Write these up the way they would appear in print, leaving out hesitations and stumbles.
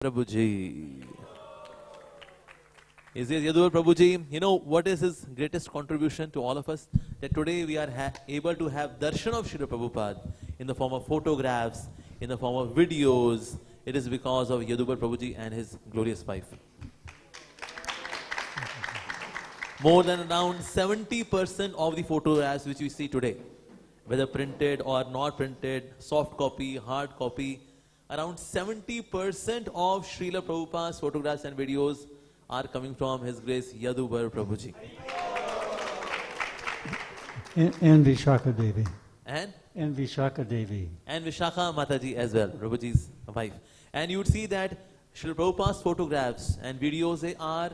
Prabhuji. Is this Yaduvar Prabhuji? You know what is his greatest contribution to all of us? That today we are able to have darshan of Srila Prabhupada in the form of photographs, in the form of videos. It is because of Yaduvar Prabhuji and his glorious wife. More than around 70% of the photographs which we see today, whether printed or not printed, soft copy, hard copy, around 70% of Srila Prabhupada's photographs and videos are coming from His Grace Yaduvar Prabhuji. And Vishaka Devi. And Vishaka Devi. And Vishaka Mataji as well, Prabhuji's wife. And you would see that Srila Prabhupada's photographs and videos, they are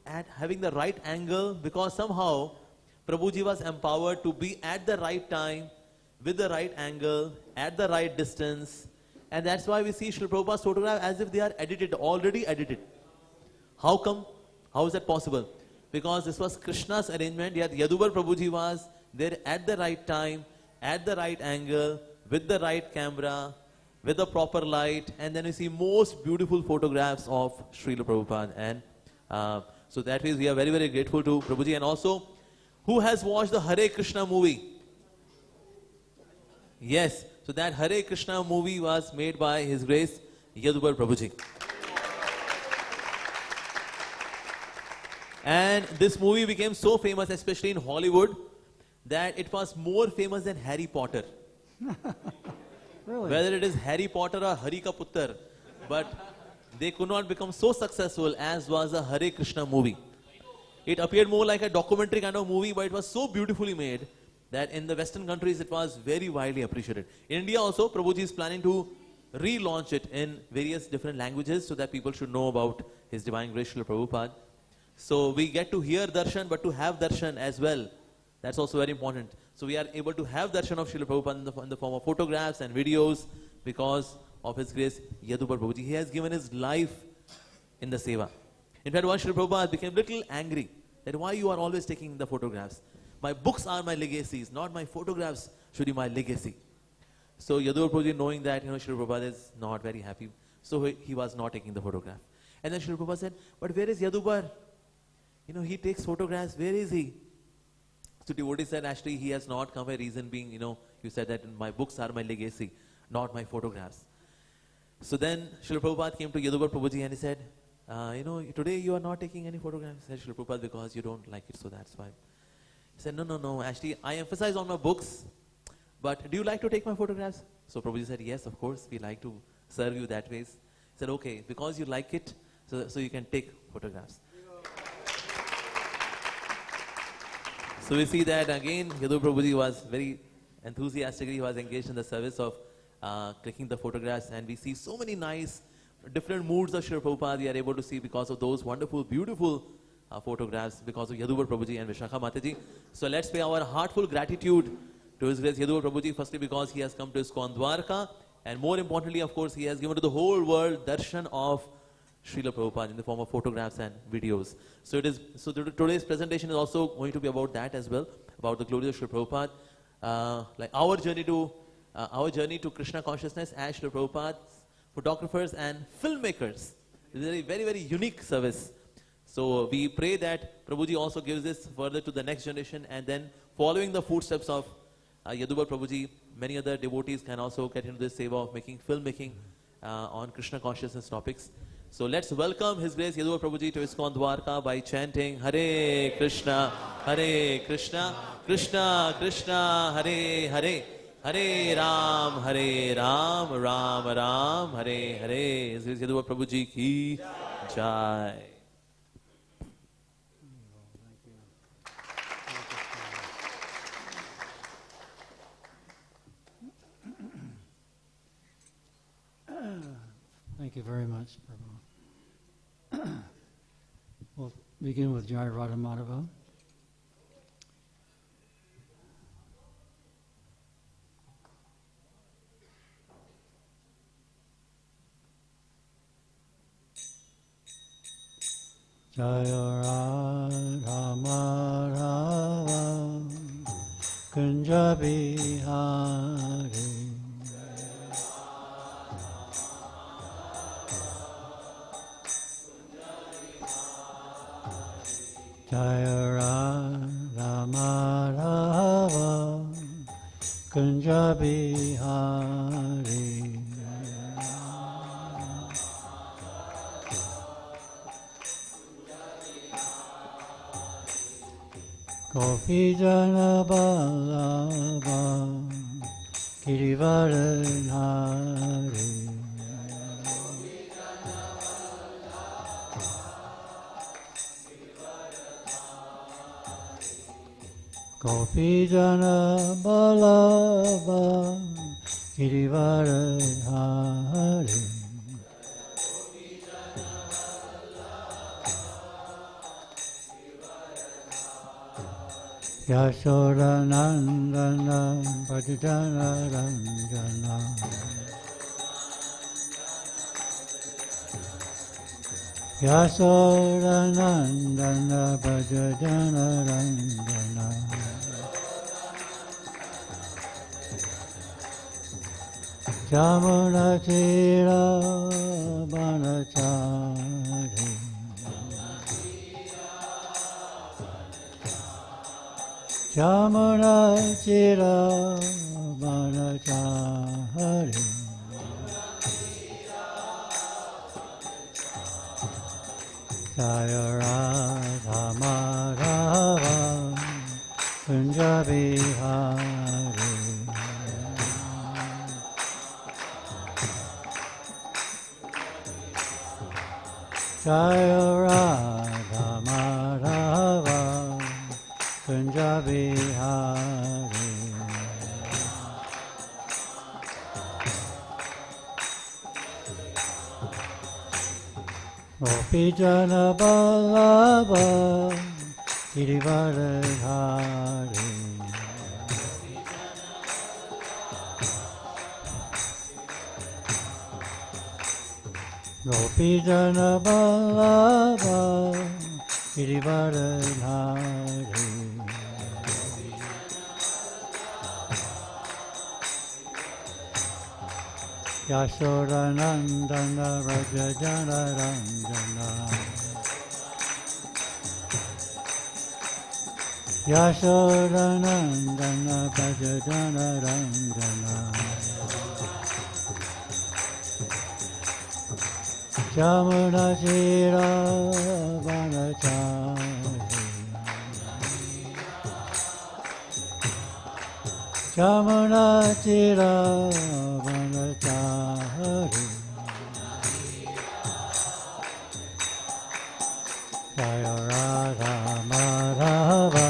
at having the right angle, because somehow Prabhuji was empowered to be at the right time, with the right angle, at the right distance. And that's why we see Srila Prabhupada's photograph as if they are edited, already edited. How come? How is that possible? Because this was Krishna's arrangement, yet Yaduvar Prabhuji was there at the right time, at the right angle, with the right camera, with the proper light, and then we see most beautiful photographs of Srila Prabhupada. And so that way we are very, very grateful to Prabhuji. And also, who has watched the Hare Krishna movie? Yes. So that Hare Krishna movie was made by His Grace Yaduvar Prabhuji. And this movie became so famous, especially in Hollywood, that it was more famous than Harry Potter. Really? Whether it is Harry Potter or Hari Ka Puttar, but they could not become so successful as was the Hare Krishna movie. It appeared more like a documentary kind of movie, but it was so beautifully made that in the Western countries it was very widely appreciated. In India also, Prabhuji is planning to relaunch it in various different languages so that people should know about His Divine Grace Srila Prabhupada. So we get to hear darshan, but to have darshan as well, that's also very important. So we are able to have darshan of Srila Prabhupada in the form of photographs and videos because of His Grace Yaduvar Prabhuji. He has given his life in the seva. In fact, once Srila Prabhupada became little angry that why you are always taking the photographs. My books are my legacies, not my photographs should be my legacy. So Yaduvar Prabhuji, knowing that Srila Prabhupada is not very happy, so he was not taking the photograph. And then Srila Prabhupada said, but where is Yaduvar? He takes photographs, where is he? So devotee said, actually he has not come, a reason being, you said that my books are my legacy, not my photographs. So then Srila Prabhupada came to Yaduvar Prabhuji and he said, today you are not taking any photographs. He said, Srila Prabhupada, because you don't like it, so that's why. He said, no, actually I emphasize on my books, but do you like to take my photographs? So Prabhuji said, yes, of course, we like to serve you that way. He said, okay, because you like it, so you can take photographs. So we see that again, Yaduvar Prabhuji was very enthusiastically, he was engaged in the service of clicking the photographs, and we see so many nice, different moods of Srila Prabhupada we are able to see because of those wonderful, beautiful photographs because of Yaduvar Prabhuji and Vishaka Mataji. So let's pay our heartful gratitude to His Grace Yaduvar Prabhuji, firstly because he has come to ISKCON Dwarka, and more importantly, of course, he has given to the whole world darshan of Srila Prabhupada in the form of photographs and videos. So today's presentation is also going to be about that as well, about the glory of Srila Prabhupada, like our journey to Krishna consciousness as Srila Prabhupada's photographers and filmmakers. This is a very, very unique service. So we pray that Prabhuji also gives this further to the next generation, and then following the footsteps of Yaduvar Prabhuji, many other devotees can also get into this seva of making filmmaking on Krishna consciousness topics. So let's welcome His Grace Yaduvar Prabhuji to ISKCON Dwarka by chanting Hare Krishna, Krishna Krishna, Hare Hare, Hare Ram, Ram Ram, Hare Hare. His Grace Yaduvar Prabhuji ki jai. Thank you very much, Prabhu. We'll begin with Jai Radha Madhava. Jaya Radha Madhava Kunja Bihari Jaya Radha Madhava Kunja Bihari Gopi Jana Ballabha Girivaranari Gopi Jana Ballabha Girivaranari Yashoda Nandana Bhajana Ranjana Yashoda Nandana Bhajana Ranjana Jamuna Tira Banachari Jamuna Tira Banachari Jaya Radha Madhava Kunja Bihari Jaya Radha Madhava Kunja Bihari Gopi Jana Ballabha Girivaradhari Gopi Jana Ballabha Girivaradhari Yashoda Nandana Rajajana Ranjana Yashoda Nandana Rajajana Ranjana Jamuna Shira Vanachari Jamuna Shira Vanachari Jaya Radha Madhava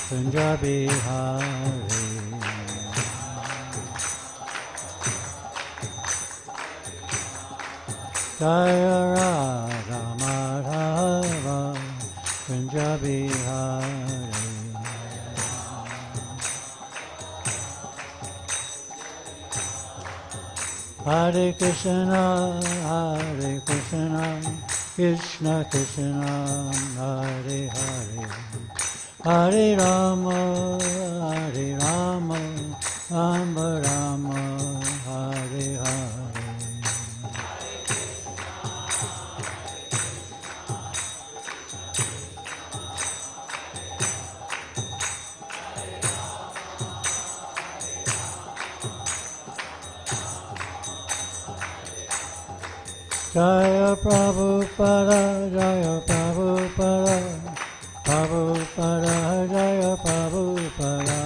Kunja Bihari Jaya Radha Madhava Kunja Bihari Hare Krishna Krishna Krishna Hare Hare Hare Rama Rama Rama Hare Hare Jaya Prabhupada, Jaya Prabhupada, Prabhupada, Jaya Prabhupada.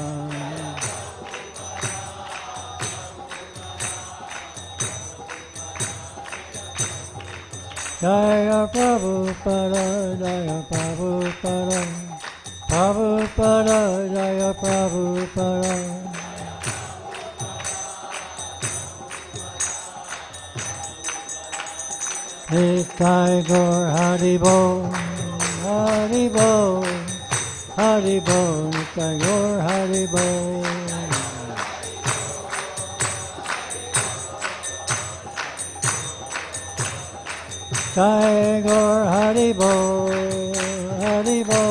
Jaya Prabhupada, Jaya Prabhupada, Prabhupada, Jaya Prabhupada. Nitai Gaur Haribo, Haribo, Haribo, Nitai Gaur Haribo. Nitai Gaur Haribo, Haribo,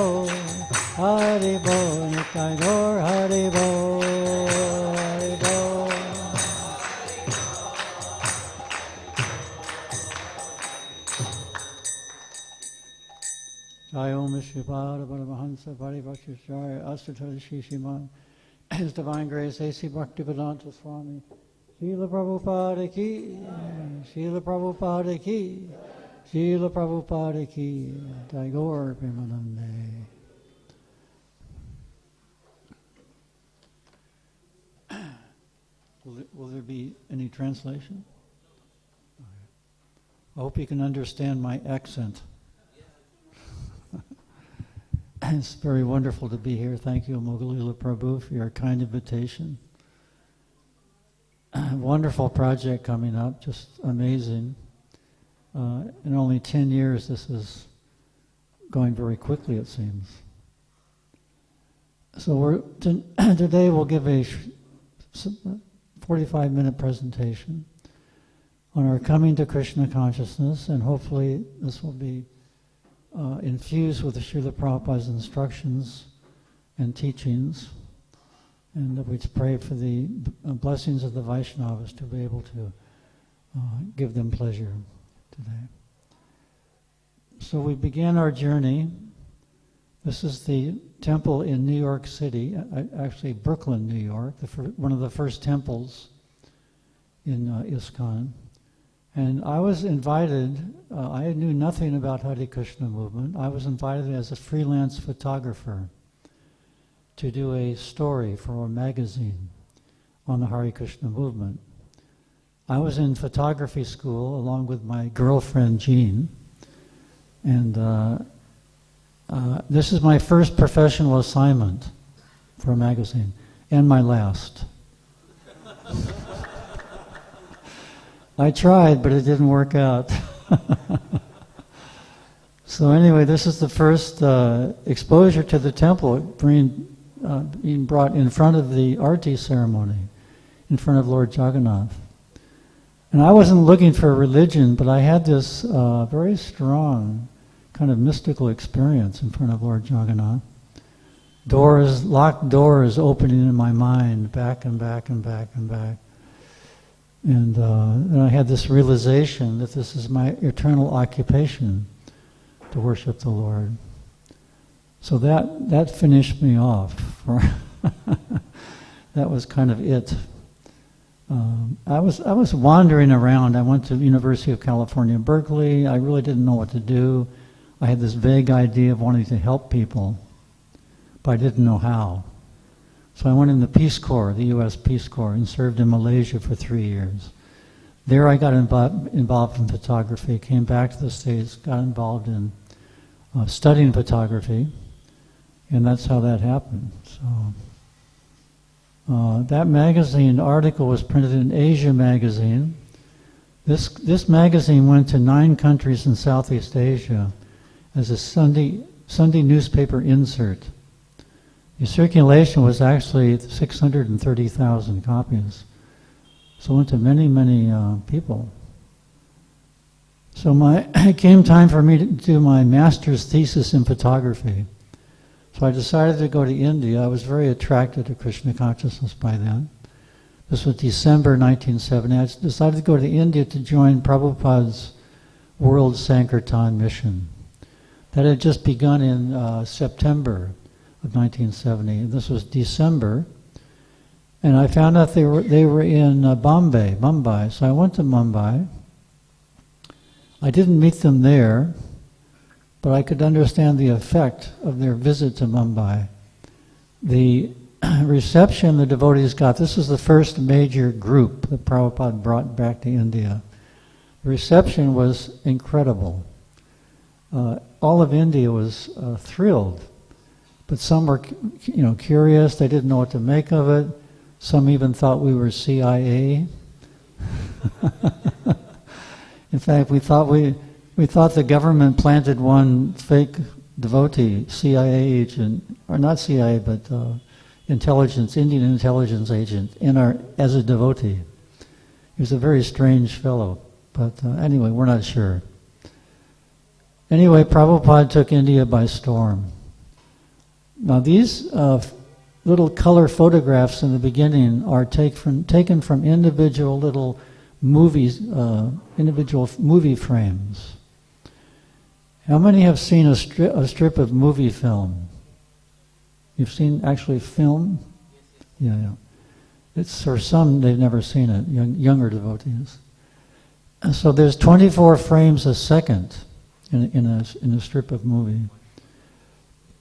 Haribo, Nitai Gaur Haribo, Haribo. Jai Om Vishnupada Paramahansa Paribhakshacharya Asatara Shishiman, His Divine Grace A.C. Bhaktivedanta Swami, Srila Prabhupada Ki, Srila Prabhupada Ki, Srila Prabhupada Ki, Tagore Premanande. Will there be any translation? I hope you can understand my accent. It's very wonderful to be here. Thank you, Mogalila Prabhu, for your kind invitation. Wonderful project coming up, just amazing. In only 10 years, this is going very quickly, it seems. So today we'll give a 45-minute presentation on our coming to Krishna consciousness, and hopefully this will be infused with the Srila Prabhupada's instructions and teachings, and that we pray for the blessings of the Vaishnavas to be able to give them pleasure today. So we began our journey. This is the temple in New York City, actually Brooklyn, New York, one of the first temples in ISKCON. And I was invited, I knew nothing about Hare Krishna movement. I was invited as a freelance photographer to do a story for a magazine on the Hare Krishna movement. I was in photography school along with my girlfriend Jean, and this is my first professional assignment for a magazine, and my last. I tried, but it didn't work out. So anyway, this is the first exposure to the temple being brought in front of the Arti ceremony, in front of Lord Jagannath. And I wasn't looking for a religion, but I had this very strong kind of mystical experience in front of Lord Jagannath. Locked doors opening in my mind, back and back and back and back. And I had this realization that this is my eternal occupation, to worship the Lord. So that finished me off. That was kind of it. I was wandering around. I went to the University of California, Berkeley. I really didn't know what to do. I had this vague idea of wanting to help people, but I didn't know how. So I went in the Peace Corps, the U.S. Peace Corps, and served in Malaysia for 3 years. There I got involved in photography, came back to the States, got involved in studying photography, and that's how that happened. So that magazine article was printed in Asia Magazine. This magazine went to 9 countries in Southeast Asia as a Sunday newspaper insert. The circulation was actually 630,000 copies. So it went to many, many people. So it came time for me to do my master's thesis in photography. So I decided to go to India. I was very attracted to Krishna consciousness by then. This was December 1970. I decided to go to India to join Prabhupada's World Sankirtan mission. That had just begun in September of 1970. This was December, and I found out they were in Mumbai. So I went to Mumbai. I didn't meet them there, but I could understand the effect of their visit to Mumbai. The reception the devotees got, this is the first major group that Prabhupada brought back to India. The reception was incredible. All of India was thrilled. But some were, curious. They didn't know what to make of it. Some even thought we were CIA. In fact, we thought the government planted one fake devotee, CIA agent, or not CIA, but Indian intelligence agent, as a devotee. He was a very strange fellow. But anyway, we're not sure. Anyway, Prabhupada took India by storm. Now these little color photographs in the beginning are taken from individual little movies, individual movie frames. How many have seen a strip of movie film? You've seen actually film? Yeah. It's for some, they've never seen it, younger devotees. And so there's 24 frames a second in a strip of movie.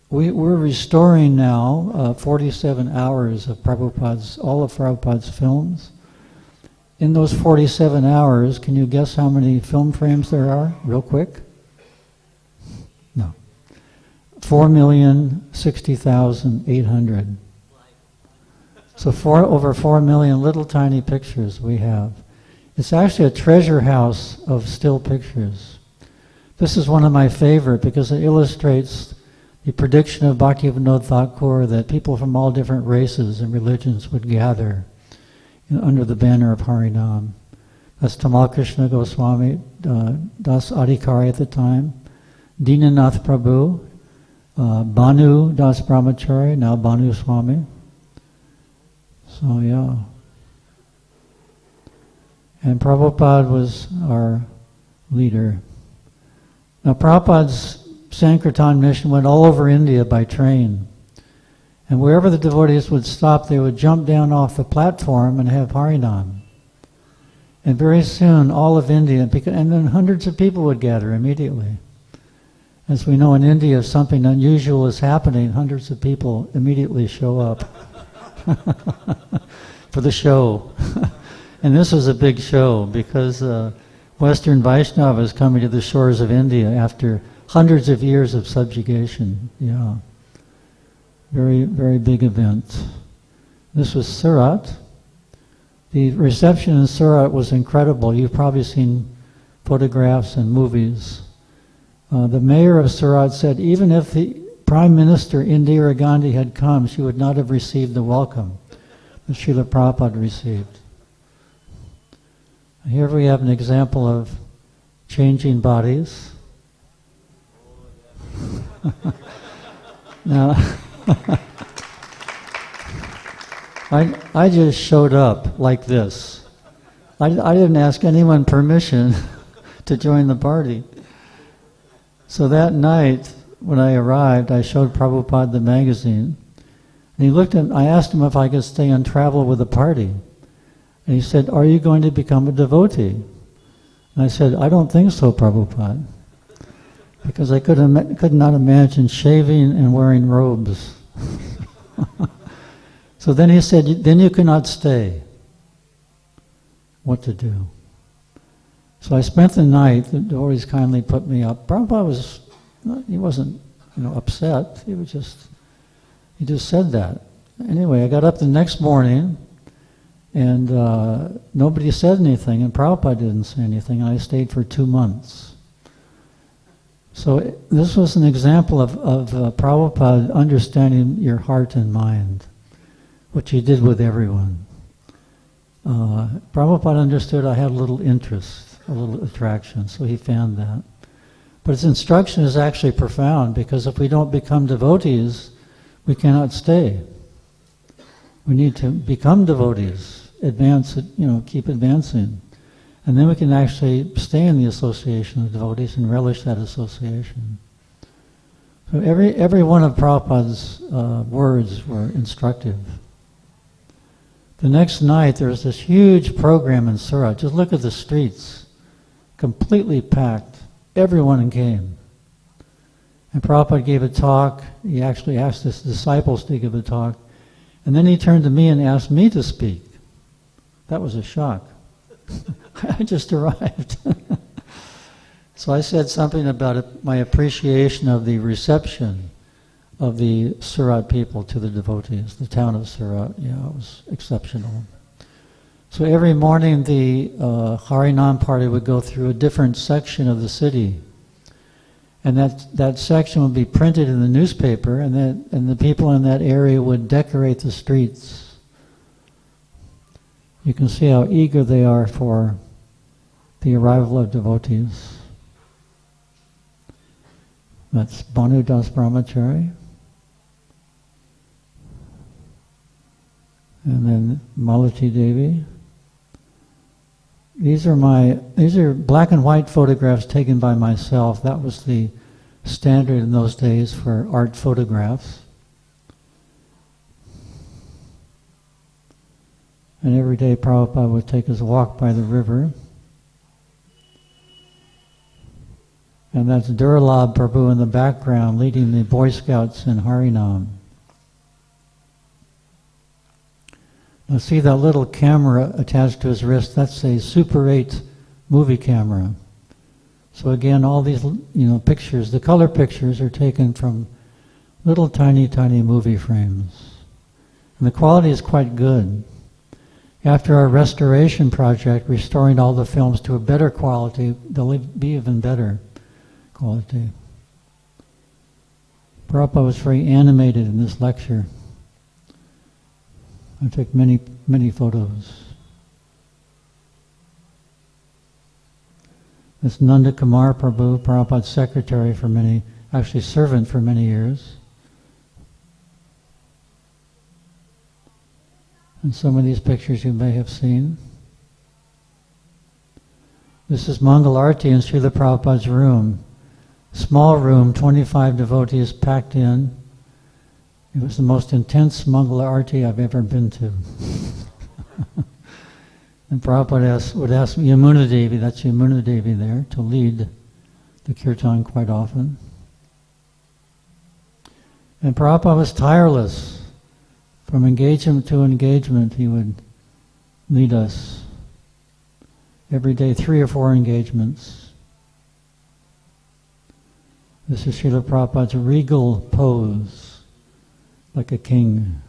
We're restoring now 47 hours of all of Prabhupada's films. In those 47 hours, can you guess how many film frames there are, real quick? No. 4,060,800. So over 4 million little tiny pictures we have. It's actually a treasure house of still pictures. This is one of my favorite because it illustrates the prediction of Bhaktivinoda Thakur that people from all different races and religions would gather under the banner of Harinam. That's Tamal Krishna Goswami, Das Adhikari at the time, Dinanath Prabhu, Bhanu Das Brahmachari, now Bhanu Swami. So yeah. And Prabhupada was our leader. Now Prabhupada's Sankirtan mission went all over India by train. And wherever the devotees would stop, they would jump down off the platform and have Harinam. And very soon, all of India, and then hundreds of people would gather immediately. As we know in India, if something unusual is happening, hundreds of people immediately show up for the show. And this was a big show because Western Vaishnavas coming to the shores of India after hundreds of years of subjugation. Yeah. Very, very big event. This was Surat. The reception in Surat was incredible. You've probably seen photographs and movies. The mayor of Surat said even if the Prime Minister Indira Gandhi had come, she would not have received the welcome that Srila Prabhupada received. Here we have an example of changing bodies. Now, I just showed up like this. I didn't ask anyone permission to join the party. So that night, when I arrived, I showed Prabhupada the magazine. And he looked at, I asked him if I could stay and travel with the party. And he said, "Are you going to become a devotee?" And I said, "I don't think so, Prabhupada." Because I could not imagine shaving and wearing robes. So then he said, "Then you cannot stay." What to do? So I spent the night. The devotees kindly put me up. Prabhupada wasn't upset. He just said that. Anyway, I got up the next morning, and nobody said anything, and Prabhupada didn't say anything, and I stayed for 2 months. So this was an example of Prabhupada understanding your heart and mind, which he did with everyone. Prabhupada understood I had a little interest, a little attraction, so he found that. But his instruction is actually profound, because if we don't become devotees, we cannot stay. We need to become devotees, advance, keep advancing. And then we can actually stay in the association of devotees and relish that association. So every one of Prabhupada's words were instructive. The next night there was this huge program in Surat. Just look at the streets, completely packed. Everyone came. And Prabhupada gave a talk. He actually asked his disciples to give a talk. And then he turned to me and asked me to speak. That was a shock. I just arrived. So I said something about my appreciation of the reception of the Surat people to the devotees, the town of Surat. Yeah, it was exceptional. So every morning the Harinam party would go through a different section of the city. And that section would be printed in the newspaper, and the people in that area would decorate the streets. You can see how eager they are for the arrival of devotees. That's Bhanu Das Brahmachari. And then Malati Devi. These are black and white photographs taken by myself. That was the standard in those days for art photographs. And every day Prabhupada would take his walk by the river. And that's Durlabh Prabhu in the background leading the Boy Scouts in Harinam. Now see that little camera attached to his wrist? That's a Super 8 movie camera. So again, all these pictures, the color pictures are taken from little tiny movie frames. And the quality is quite good. After our restoration project, restoring all the films to a better quality, they'll be even better quality. Prabhupada was very animated in this lecture. I took many photos. This Nanda Kumar Prabhu, Prabhupada's secretary actually servant for many years. And some of these pictures you may have seen. This is Mangal Arati in Srila Prabhupada's room. Small room, 25 devotees packed in. It was the most intense Mangal Arati I've ever been to. And Prabhupada would ask Yamuna Devi, that's Yamuna Devi there, to lead the kirtan quite often. And Prabhupada was tireless. From engagement to engagement, he would lead us. Every day, 3 or 4 engagements. This is Srila Prabhupada's regal pose, like a king.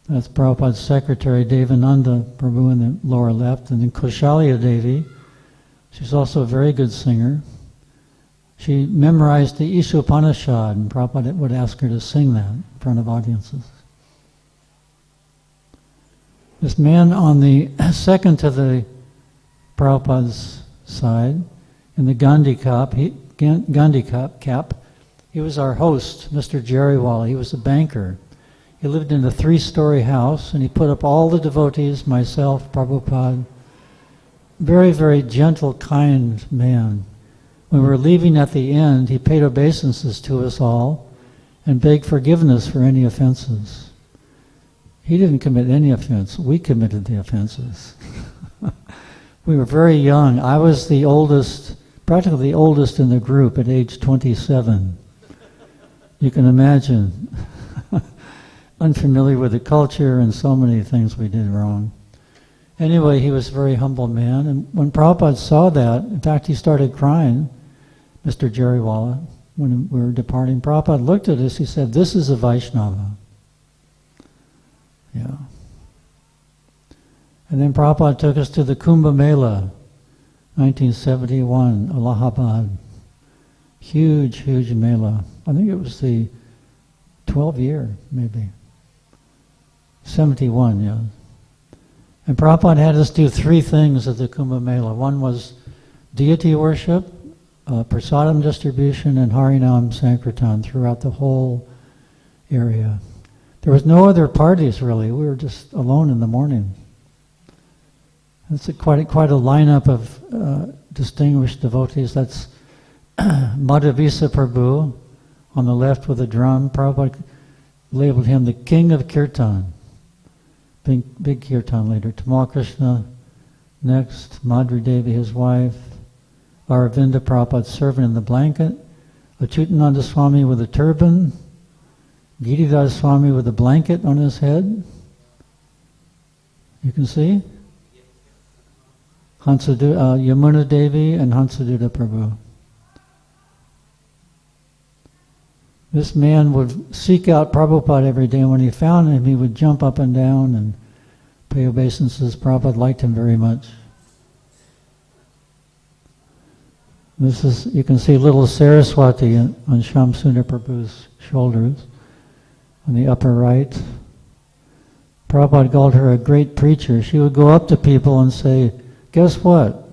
That's Prabhupada's secretary, Devananda Prabhu, in the lower left, and then Kushalya Devi. She's also a very good singer. She memorized the Ishopanishad, and Prabhupada would ask her to sing that in front of audiences. This man on the second to the Prabhupada's side, in the Gandhi cap, he was our host, Mr. Jariwala. He was a banker. He lived in a 3-story house, and he put up all the devotees, myself, Prabhupada. Very, very gentle, kind man. When we were leaving at the end, he paid obeisances to us all and begged forgiveness for any offenses. He didn't commit any offense. We committed the offenses. We were very young. I was the oldest, practically the oldest in the group at age 27. You can imagine. Unfamiliar with the culture and so many things we did wrong. Anyway, he was a very humble man. And when Prabhupada saw that, in fact, he started crying, Mr. Jariwala, when we were departing. Prabhupada looked at us, he said, "This is a Vaishnava." Yeah. And then Prabhupada took us to the Kumbh Mela, 1971, Allahabad. Huge, huge Mela. I think it was the 12th year, maybe. 71, yeah. And Prabhupada had us do 3 things at the Kumbh Mela. One was deity worship, prasadam distribution, and Harinam Sankirtan throughout the whole area. There was no other parties really. We were just alone in the morning. That's quite a lineup of distinguished devotees. That's Madhavisa Prabhu on the left with a drum. Prabhupada labeled him the king of kirtan. Big kirtan leader. Tamal Krishna next. Madhuri Devi, his wife. Aravinda, Prabhupada's servant in the blanket. Achyutananda Swami with a turban. Giridhar Swami with a blanket on his head. You can see? Yamuna Devi and Hansaduta Prabhu. This man would seek out Prabhupada every day, and when he found him, he would jump up and down and pay obeisances. Prabhupada liked him very much. This is, you can see little Saraswati on Shamsundar Prabhu's shoulders, on the upper right. Prabhupada called her a great preacher. She would go up to people and say, "Guess what?"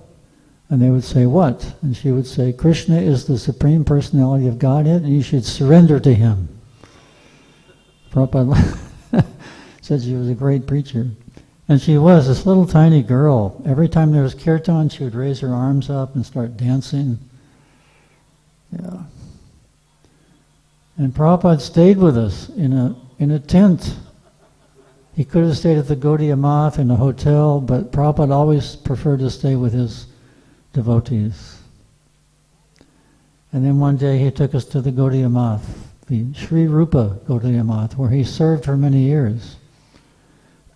And they would say, "What?" And she would say, "Krishna is the Supreme Personality of Godhead, and you should surrender to Him." Prabhupada said she was a great preacher. And she was this little tiny girl. Every time there was kirtan, she would raise her arms up and start dancing. Yeah. And Prabhupada stayed with us in a tent. He could have stayed at the Gaudiya Math in a hotel, but Prabhupada always preferred to stay with his devotees. And then one day he took us to the Gaudiya Math, the Sri Rupa Gaudiya Math, where he served for many years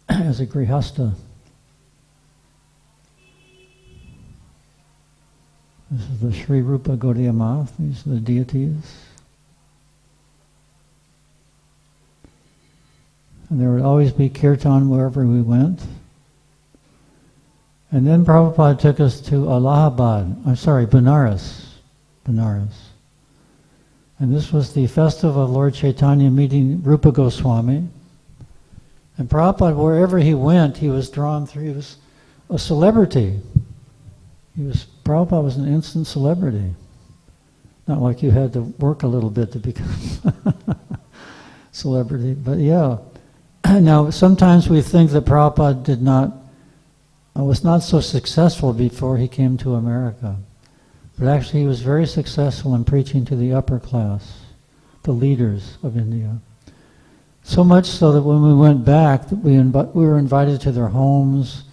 as a grihasta. This is the Sri Rupa Gaudiya Math. These are the deities. And there would always be kirtan wherever we went. And then Prabhupada took us to Benares. And this was the festival of Lord Chaitanya meeting Rupa Goswami. And Prabhupada, wherever he went, he was drawn through. He was a celebrity. Prabhupada was an instant celebrity. Not like you had to work a little bit to become celebrity, but yeah. Now, sometimes we think that Prabhupada was not so successful before he came to America. But actually he was very successful in preaching to the upper class, the leaders of India. So much so that when we went back, we were invited to their homes,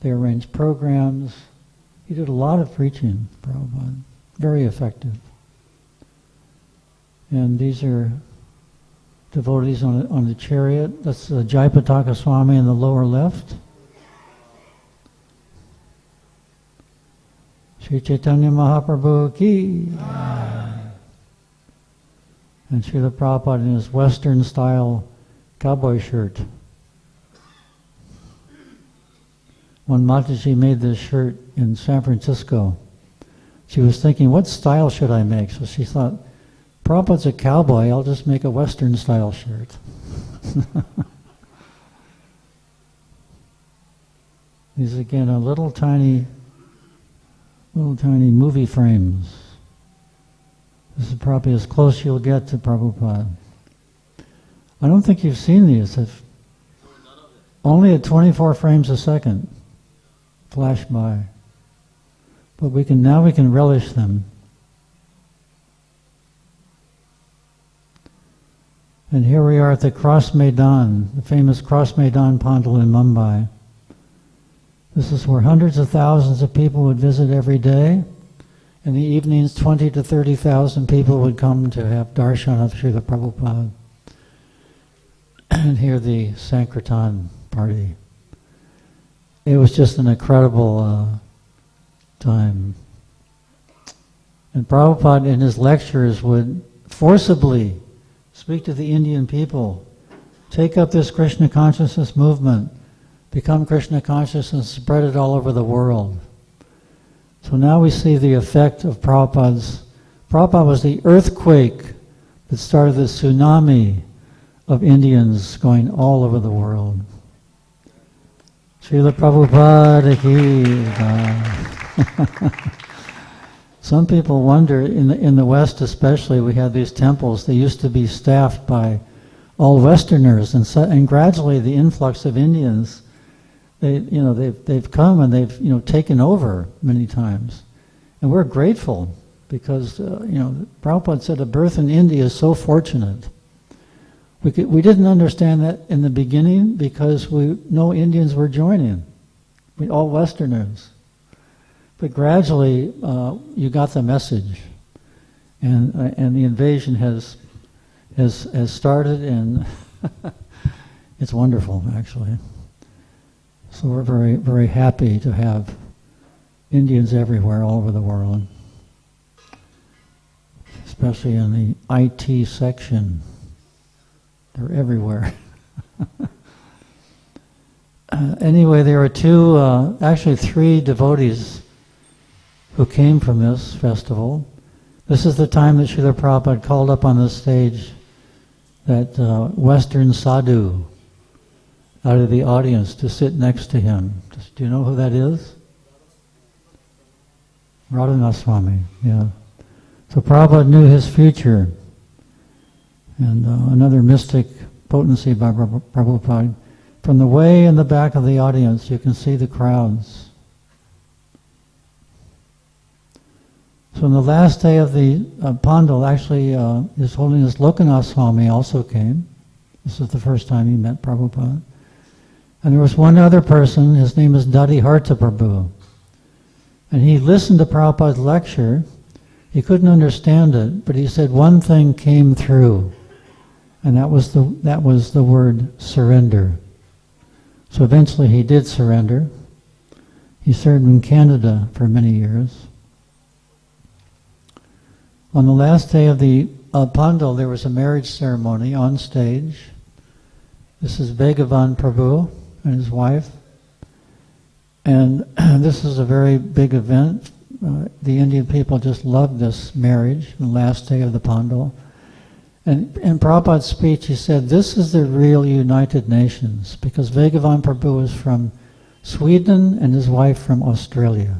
they arranged programs. He did a lot of preaching, Prabhupada. Very effective. And these are devotees on the chariot. That's Jayapataka Swami in the lower left. Sri Chaitanya Mahaprabhu ki. And Srila Prabhupada in his Western style cowboy shirt. When Mataji made this shirt in San Francisco, she was thinking, what style should I make? So she thought, Prabhupada's a cowboy, I'll just make a Western style shirt. These again are little tiny movie frames. This is probably as close you'll get to Prabhupada. I don't think you've seen these. Only at 24 frames a second. Flash by. But we can relish them. And here we are at the Cross Maidan, the famous Cross Maidan Pandal in Mumbai. This is where hundreds of thousands of people would visit every day. In the evenings, 20 to 30,000 people would come to have darshan of Srila Prabhupada and hear the Sankirtan party. It was just an incredible time. And Prabhupada in his lectures would forcibly speak to the Indian people, take up this Krishna consciousness movement, become Krishna conscious and spread it all over the world. So now we see the effect of Prabhupada was the earthquake that started the tsunami of Indians going all over the world. Srila Prabhupada ki. Some people wonder, in the West especially, we have these temples. They used to be staffed by all Westerners, and gradually the influx of Indians, they've come and they've taken over many times, and we're grateful because Prabhupada said a birth in India is so fortunate. We didn't understand that in the beginning because no Indians were joining, all Westerners. But gradually, you got the message, and the invasion has started, and it's wonderful, actually. So we're very, very happy to have Indians everywhere, all over the world, especially in the IT section. They're everywhere. Anyway, there are actually three devotees who came from this festival. This is the time that Srila Prabhupada called up on the stage that Western sadhu out of the audience to sit next to him. Do you know who that is? Radhanath Swami, yeah. So Prabhupada knew his future. And another mystic potency by Prabhupada From the way in the back of the audience, you can see the crowds. So on the last day of the Pandal, actually His Holiness Lokanath Swami also came. This is the first time he met Prabhupada. And there was one other person, his name is Dadi Harta Prabhu. And he listened to Prabhupada's lecture. He couldn't understand it, but he said one thing came through, and that was the word surrender. So eventually he did surrender. He served in Canada for many years. On the last day of the Pandal, there was a marriage ceremony on stage. This is Bhagavan Prabhu and his wife. And this is a very big event. The Indian people just loved this marriage, the last day of the Pandal. And in Prabhupada's speech, he said, this is the real United Nations, because Bhagavan Prabhu is from Sweden and his wife from Australia.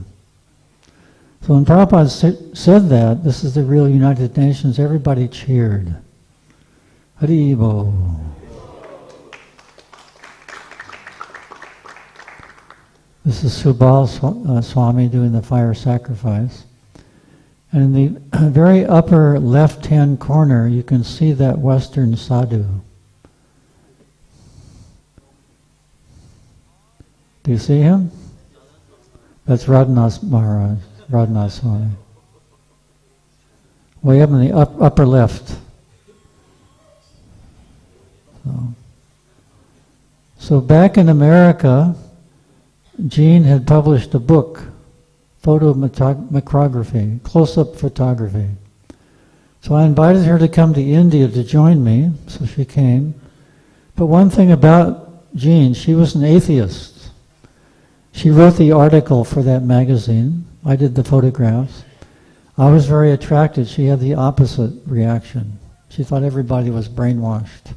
So when Prabhupada said that, this is the real United Nations, everybody cheered. Haribo. This is Subal Swami doing the fire sacrifice. And in the very upper left-hand corner, you can see that Western sadhu. Do you see him? That's Radhanath Maharaj, Radhanath Swami. Way up in the upper left. So back in America, Jean had published a book, photomicrography, close-up photography. So I invited her to come to India to join me, so she came. But one thing about Jean, she was an atheist. She wrote the article for that magazine. I did the photographs. I was very attracted. She had the opposite reaction. She thought everybody was brainwashed.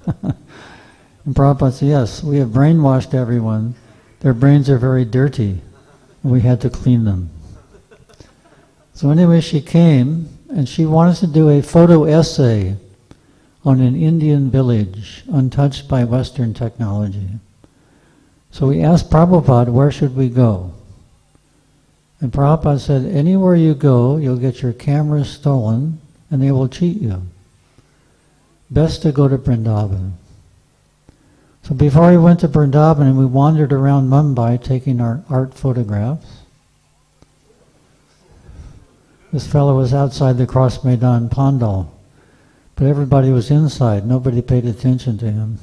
And Prabhupada said, yes, we have brainwashed everyone. Their brains are very dirty. We had to clean them. So anyway, she came, and she wanted to do a photo essay on an Indian village untouched by Western technology. So we asked Prabhupada, where should we go? And Prabhupada said, anywhere you go, you'll get your camera stolen, and they will cheat you. Best to go to Vrindavan. So before we went to Vrindavan, we wandered around Mumbai taking our art photographs. This fellow was outside the Cross Maidan Pandal, but everybody was inside. Nobody paid attention to him.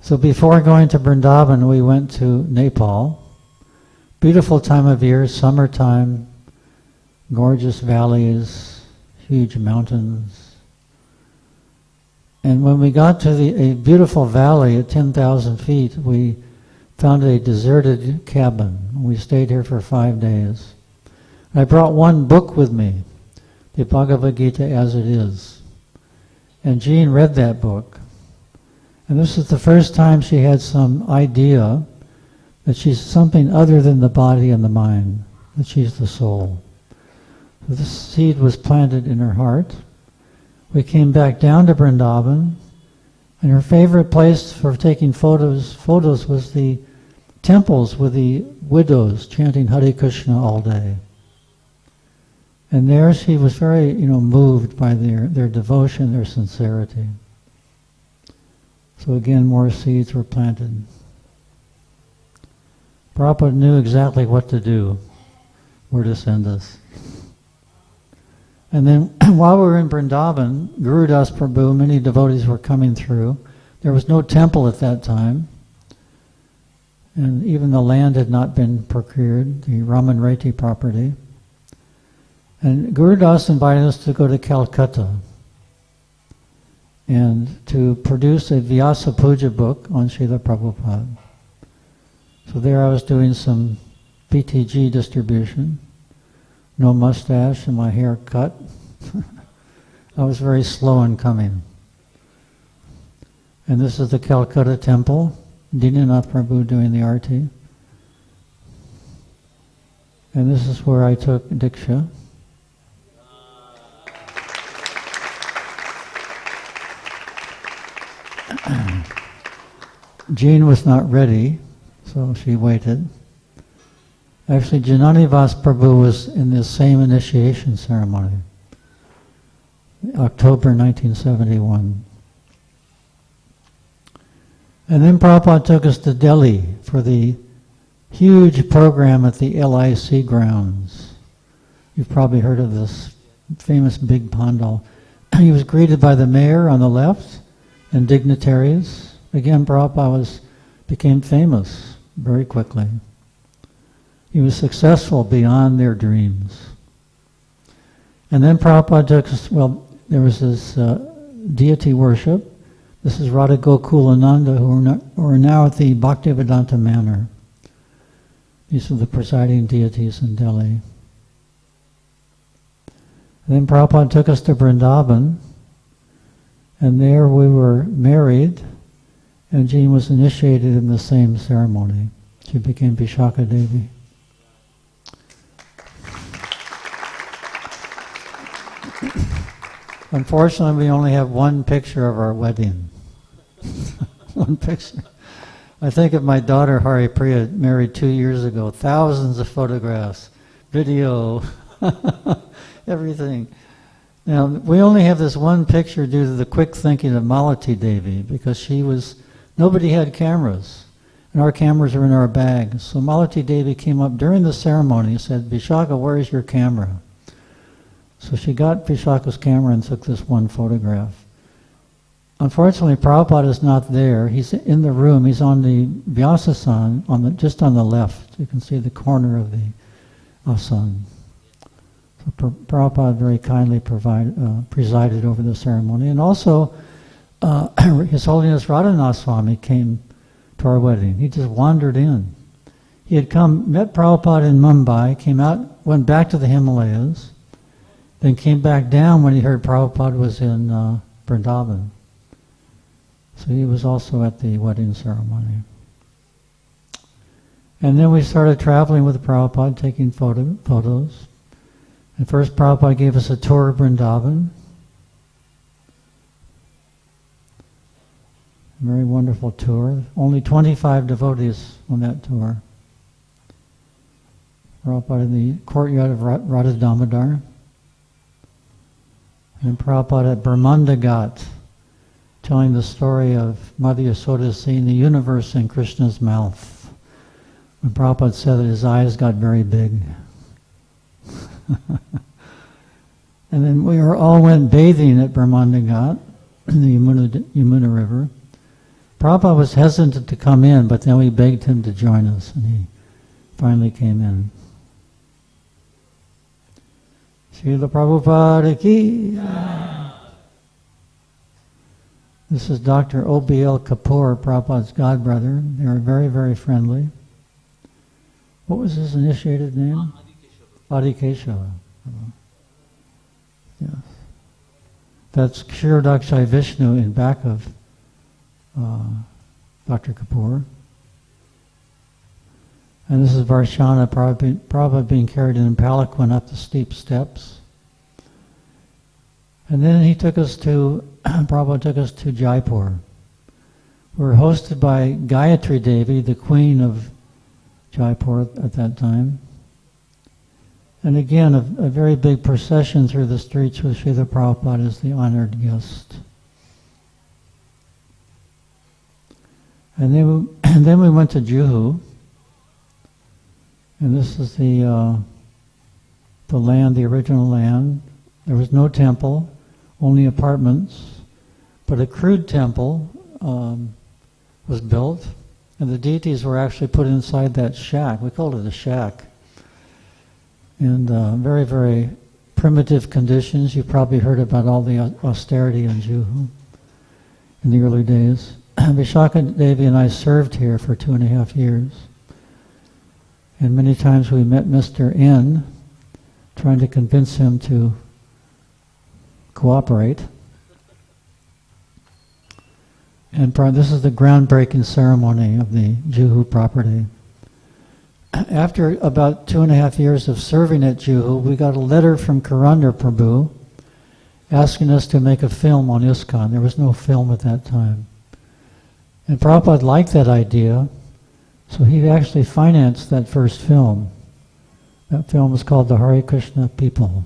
So before going to Vrindavan, we went to Nepal. Beautiful time of year, summertime, gorgeous valleys, huge mountains. And when we got to a beautiful valley at 10,000 feet, we found a deserted cabin. We stayed here for 5 days. I brought one book with me, the Bhagavad Gita as it is. And Jean read that book. And this is the first time she had some idea that she's something other than the body and the mind, that she's the soul. So this seed was planted in her heart. We came back down to Vrindavan, and her favorite place for taking photos was the temples with the widows chanting Hare Krishna all day. And there she was very, moved by their devotion, their sincerity. So again, more seeds were planted. Prabhupada knew exactly what to do, where to send us. And then while we were in Vrindavan, Gurudas Prabhu, many devotees were coming through. There was no temple at that time. And even the land had not been procured, the Raman Reti property. And Gurudas invited us to go to Calcutta and to produce a Vyasa Puja book on Srila Prabhupada. So there I was doing some BTG distribution. No mustache and my hair cut. I was very slow in coming. And this is the Calcutta temple, Dinanath Prabhu doing the arti. And this is where I took Diksha. Jean was not ready, so she waited. Actually, Jananivas Prabhu was in the same initiation ceremony, October 1971. And then Prabhupada took us to Delhi for the huge program at the LIC grounds. You've probably heard of this famous big pandal. He was greeted by the mayor on the left and dignitaries. Again, Prabhupada became famous very quickly. He was successful beyond their dreams. And then Prabhupada took us, well, there was this deity worship. This is Radha Gokulananda, who are now at the Bhaktivedanta Manor. These are the presiding deities in Delhi. And then Prabhupada took us to Vrindavan, and there we were married, and Jean was initiated in the same ceremony. She became Vishaka Devi. Unfortunately, we only have one picture of our wedding. One picture. I think of my daughter Hari Priya, married 2 years ago, thousands of photographs, video, everything. Now, we only have this one picture due to the quick thinking of Malati Devi, because nobody had cameras, and our cameras are in our bags. So Malati Devi came up during the ceremony and said, Vishaka, where is your camera? So she got Vishaka's camera and took this one photograph. Unfortunately, Prabhupada is not there. He's in the room. He's on the Vyasasan, just on the left. You can see the corner of the asan. So Prabhupada very kindly presided over the ceremony. And also, His Holiness Radhanath Swami came to our wedding. He just wandered in. He had met Prabhupada in Mumbai, came out, went back to the Himalayas, then came back down when he heard Prabhupada was in Vrindavan. So he was also at the wedding ceremony. And then we started traveling with Prabhupada, taking photos. And first Prabhupada gave us a tour of Vrindavan. A very wonderful tour. Only 25 devotees on that tour. Prabhupada in the courtyard of Radha Damodar. And Prabhupada at Brahmanda Ghat, telling the story of Mother Yasoda seeing the universe in Krishna's mouth. When Prabhupada said that his eyes got very big. And then we all went bathing at Brahmanda Ghat, in the Yamuna River. Prabhupada was hesitant to come in, but then we begged him to join us, and he finally came in. Srila Prabhupada ki. This is Dr. O.B.L. Kapoor, Prabhupada's godbrother. They were very, very friendly. What was his initiated name? Adikeshava. Yes. That's Kshirodakshay Vishnu in back of Dr. Kapoor. And this is Varshana, Prabhupada being carried in a palanquin up the steep steps. And then Prabhupada took us to Jaipur. We were hosted by Gayatri Devi, the queen of Jaipur at that time. And again, a very big procession through the streets with Srila Prabhupada as the honored guest. And then we went to Juhu. And this is the land, the original land. There was no temple, only apartments. But a crude temple was built, and the deities were actually put inside that shack. We called it a shack. And very, very primitive conditions. You probably heard about all the austerity in Juhu in the early days. Vishaka Devi and I served here for 2.5 years. And many times we met Mr. N, trying to convince him to cooperate. And this is the groundbreaking ceremony of the Juhu property. After about 2.5 years of serving at Juhu, we got a letter from Karandar Prabhu asking us to make a film on ISKCON. There was no film at that time. And Prabhupada liked that idea, so he actually financed that first film. That film was called The Hare Krishna People.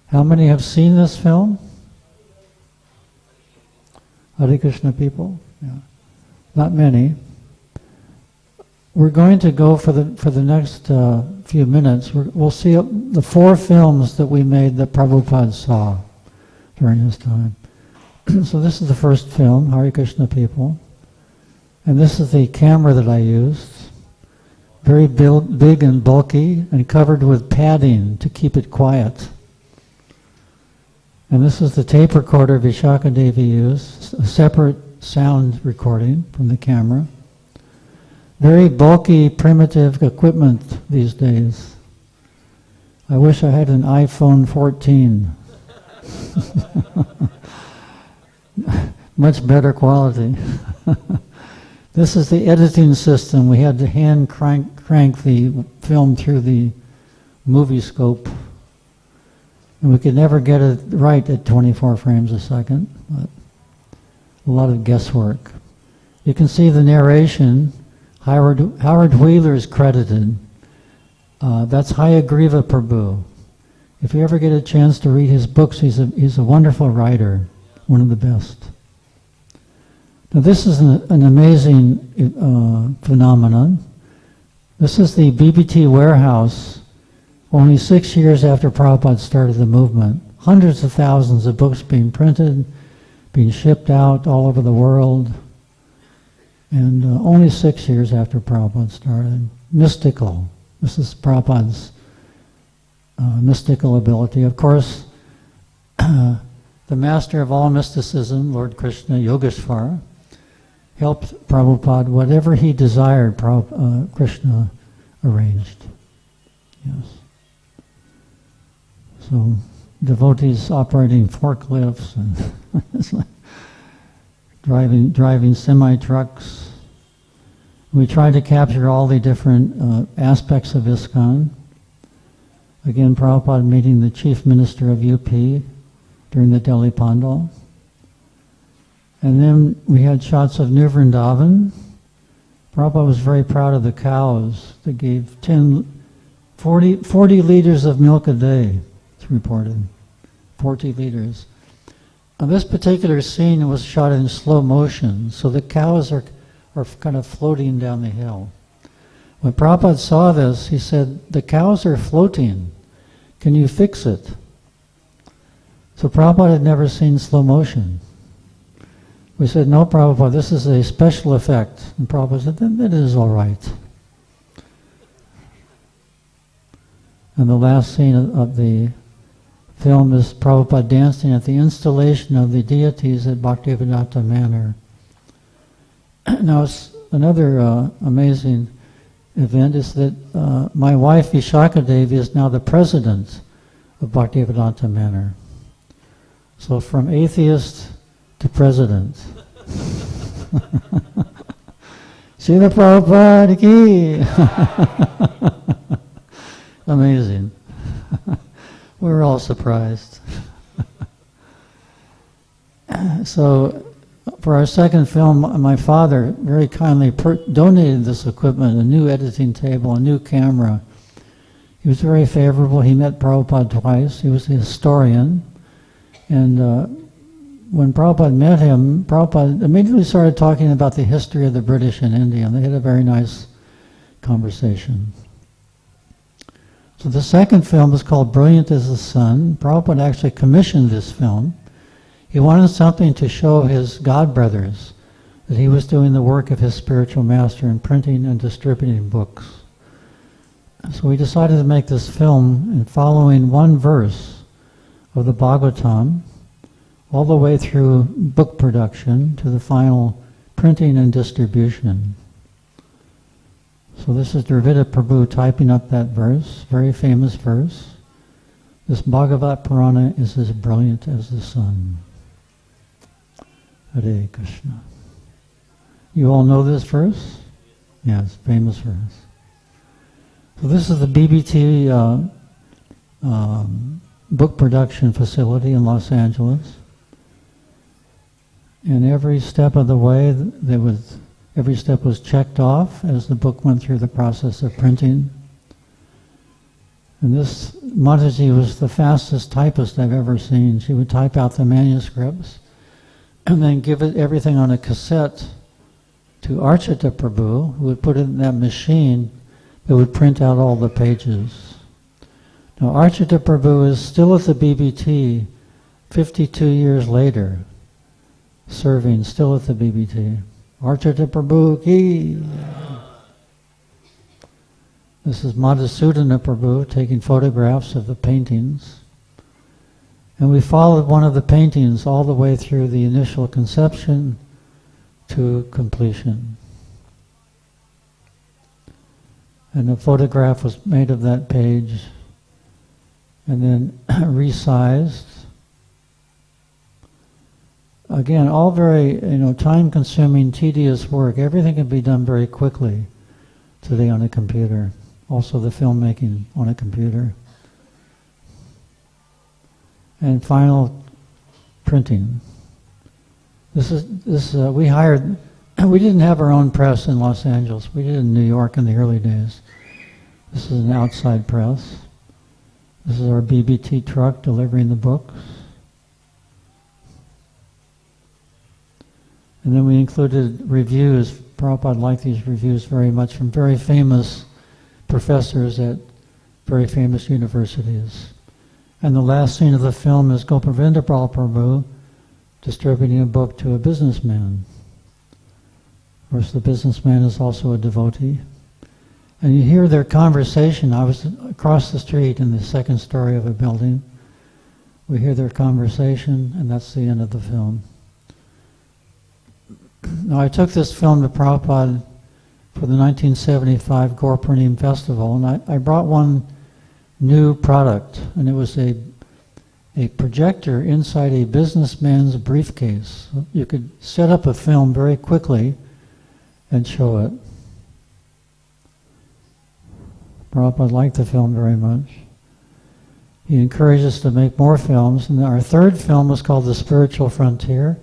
How many have seen this film? Hare Krishna People? Yeah. Not many. We're going to go for the next few minutes. We'll see the 4 films that we made that Prabhupada saw during his time. So this is the first film, Hare Krishna People. And this is the camera that I used. Very big and bulky and covered with padding to keep it quiet. And this is the tape recorder Vishaka Devi used, a separate sound recording from the camera. Very bulky, primitive equipment these days. I wish I had an iPhone 14. Much better quality. This is the editing system. We had to hand crank the film through the movie scope. And we could never get it right at 24 frames a second. But a lot of guesswork. You can see the narration. Howard Wheeler is credited. That's Hayagriva Prabhu. If you ever get a chance to read his books, he's a wonderful writer, one of the best. Now this is an amazing phenomenon. This is the BBT warehouse, only 6 years after Prabhupada started the movement. Hundreds of thousands of books being printed, being shipped out all over the world. And only 6 years after Prabhupada started. Mystical. This is Prabhupada's mystical ability. Of course, the master of all mysticism, Lord Krishna, Yogeshvara, helped Prabhupada. Whatever he desired, Krishna arranged. Yes. So, devotees operating forklifts and it's like driving semi-trucks. We tried to capture all the different aspects of ISKCON. Again, Prabhupada meeting the chief minister of UP during the Delhi Pandal. And then we had shots of New Vrindavan. Prabhupada was very proud of the cows. They gave 40 liters of milk a day, it's reported. 40 liters. Now, this particular scene was shot in slow motion, so the cows are kind of floating down the hill. When Prabhupada saw this, he said, "The cows are floating. Can you fix it?" So Prabhupada had never seen slow motion. We said, "No, Prabhupada, this is a special effect." And Prabhupada said, "Then it is all right." And the last scene of the film is Prabhupada dancing at the installation of the deities at Bhaktivedanta Manor. Now, another amazing event is that my wife Vishaka Devi is now the president of Bhaktivedanta Manor. So from atheist to president. Srila Prabhupada ki! Amazing. We were all surprised. So, for our second film, my father very kindly donated this equipment, a new editing table, a new camera. He was very favorable. He met Prabhupada twice. He was a historian. And when Prabhupada met him, Prabhupada immediately started talking about the history of the British in India, and they had a very nice conversation. So the second film is called Brilliant as the Sun. Prabhupada actually commissioned this film. He wanted something to show his godbrothers that he was doing the work of his spiritual master in printing and distributing books. So we decided to make this film in following one verse of the Bhagavatam all the way through book production to the final printing and distribution. So this is Dravida Prabhu typing up that verse, very famous verse. This Bhagavat Purana is as brilliant as the sun. Hare Krishna. You all know this verse? Yes, famous verse. So this is the BBT book production facility in Los Angeles. And every step of the way, every step was checked off as the book went through the process of printing. And this Mataji was the fastest typist I've ever seen. She would type out the manuscripts and then give it everything on a cassette to Archita Prabhu, who would put it in that machine that would print out all the pages. Now Archita Prabhu is still at the BBT 52 years later, serving still at the BBT. Archita Prabhu ki! This is Madhusudana Prabhu taking photographs of the paintings. And we followed one of the paintings all the way through the initial conception to completion. And a photograph was made of that page and then resized. Again, all very time-consuming, tedious work. Everything can be done very quickly today on a computer. Also the filmmaking on a computer. And final printing. We didn't have our own press in Los Angeles. We did in New York in the early days. This is an outside press. This is our BBT truck delivering the books. And then we included reviews. Prabhupada liked these reviews very much from very famous professors at very famous universities. And the last scene of the film is Gopavindra Prabhu distributing a book to a businessman. Of course, the businessman is also a devotee. And you hear their conversation. I was across the street in the second story of a building. We hear their conversation, and that's the end of the film. Now, I took this film to Prabhupada for the 1975 Gaur Purnim Festival, and I brought one new product, and it was a projector inside a businessman's briefcase. You could set up a film very quickly and show it. Prabhupada liked the film very much. He encouraged us to make more films, and our third film was called The Spiritual Frontier,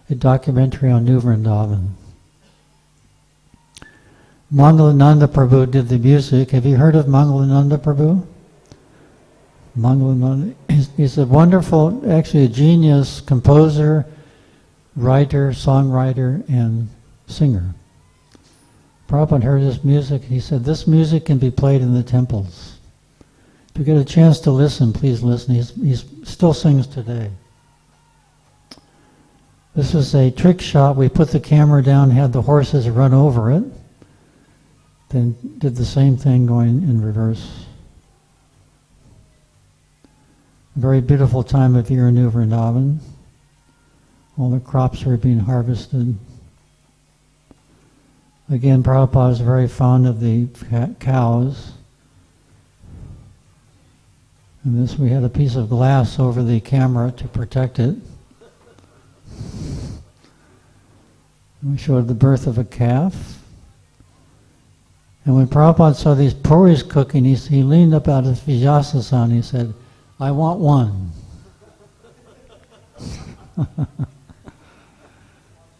a documentary on New Vrindavan. Mangalananda Prabhu did the music. Have you heard of Mangalananda Prabhu? Mangalananda, he's a wonderful, actually a genius composer, writer, songwriter, and singer. Prabhupada heard his music. He said, this music can be played in the temples. If you get a chance to listen, please listen. He still sings today. This was a trick shot. We put the camera down, had the horses run over it, then did the same thing going in reverse. A very beautiful time of year in New Vrindavan. All the crops are being harvested. Again, Prabhupada is very fond of the cows. And this, we had a piece of glass over the camera to protect it. We showed the birth of a calf. And when Prabhupada saw these puris cooking, he leaned up out of Vijayasana and he said, I want one.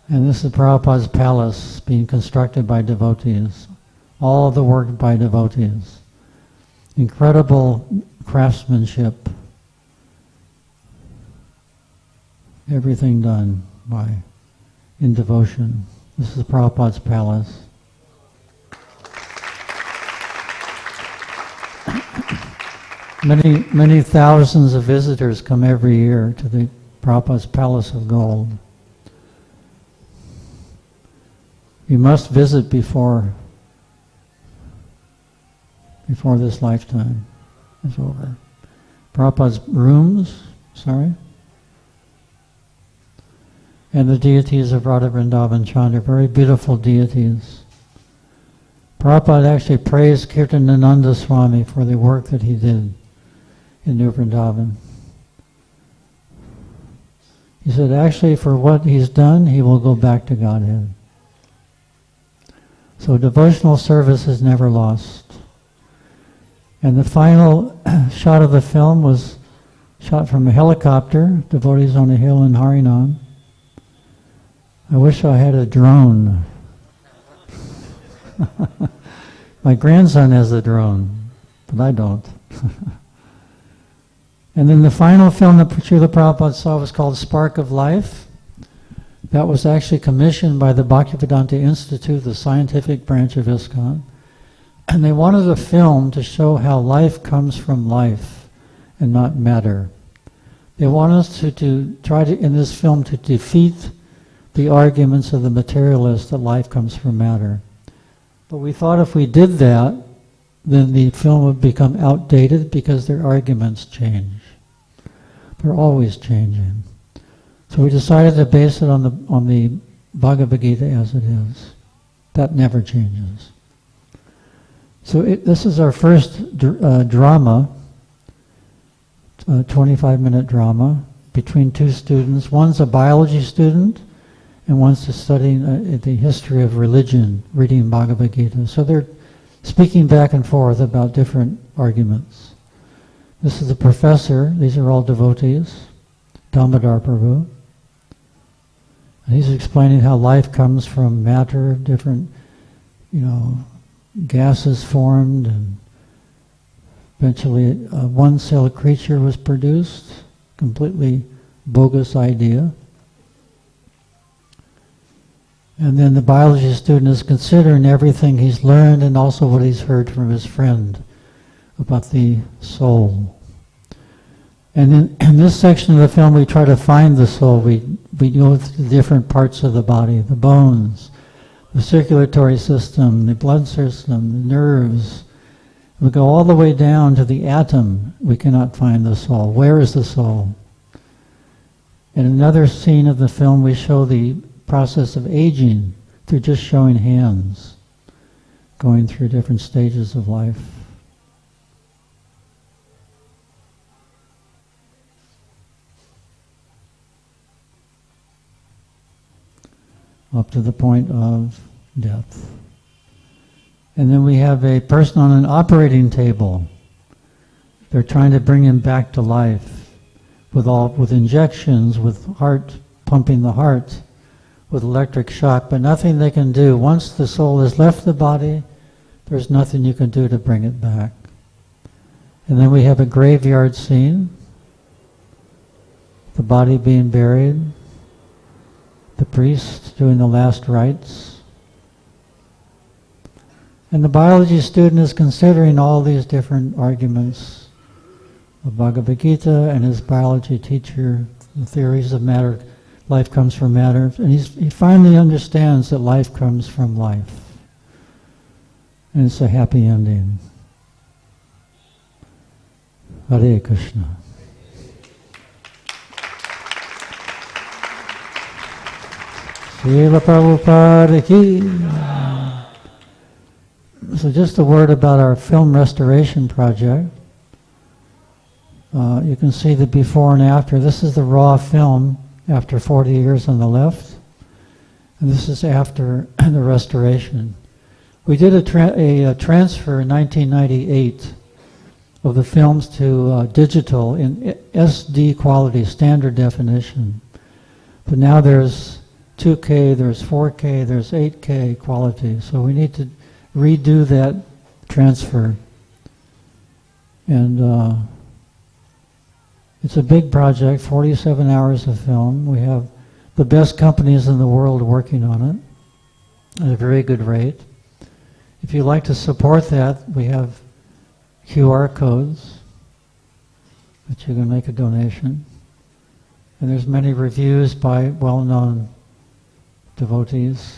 And this is Prabhupada's palace being constructed by devotees. All of the work by devotees. Incredible craftsmanship. Everything done in devotion. This is Prabhupada's palace. Many thousands of visitors come every year to the Prabhupada's Palace of Gold. You must visit before this lifetime is over. Prabhupada's rooms, and the deities of Radha Vrindavan Chandra, very beautiful deities. Prabhupada actually praised Kirtanananda Swami for the work that he did in New Vrindavan. He said, actually, for what he's done, he will go back to Godhead. So devotional service is never lost. And the final shot of the film was shot from a helicopter, devotees on a hill in Harinam. I wish I had a drone. My grandson has a drone, but I don't. And then the final film that Srila Prabhupada saw was called Spark of Life. That was actually commissioned by the Bhaktivedanta Institute, the scientific branch of ISKCON. And they wanted a film to show how life comes from life and not matter. They want us to try to, in this film, to defeat the arguments of the materialists that life comes from matter. But we thought if we did that, then the film would become outdated because their arguments change. They're always changing. So we decided to base it on the Bhagavad Gita as it is. That never changes. So this is our first drama, a 25-minute drama, between two students. One's a biology student, and one's studying the history of religion, reading Bhagavad Gita. So they're speaking back and forth about different arguments. This is the professor. These are all devotees. Damodar Prabhu. And he's explaining how life comes from matter, different, gases formed, and eventually a one-cell creature was produced. Completely bogus idea. And then the biology student is considering everything he's learned and also what he's heard from his friend about the soul. And then in this section of the film we try to find the soul. We go through the different parts of the body, the bones, the circulatory system, the blood system, the nerves. We go all the way down to the atom. We cannot find the soul. Where is the soul? In another scene of the film we show the process of aging through just showing hands, going through different stages of life. Up to the point of death. And then we have a person on an operating table. They're trying to bring him back to life with injections, with heart, pumping the heart, with electric shock, but nothing they can do. Once the soul has left the body, there's nothing you can do to bring it back. And then we have a graveyard scene, the body being buried, the priest doing the last rites. And the biology student is considering all these different arguments of Bhagavad Gita and his biology teacher, the theories of matter. Life comes from matter, and he finally understands that life comes from life. And it's a happy ending. Hare Krishna. Srila Prabhupada ki. So just a word about our film restoration project. You can see the before and after. This is the raw film after 40 years on the left, and this is after the restoration. We did a transfer in 1998 of the films to digital in SD quality, standard definition. But now there's 2K, there's 4K, there's 8K quality, so we need to redo that transfer. And it's a big project, 47 hours of film. We have the best companies in the world working on it at a very good rate. If you'd like to support that, we have QR codes that you can make a donation. And there's many reviews by well-known devotees.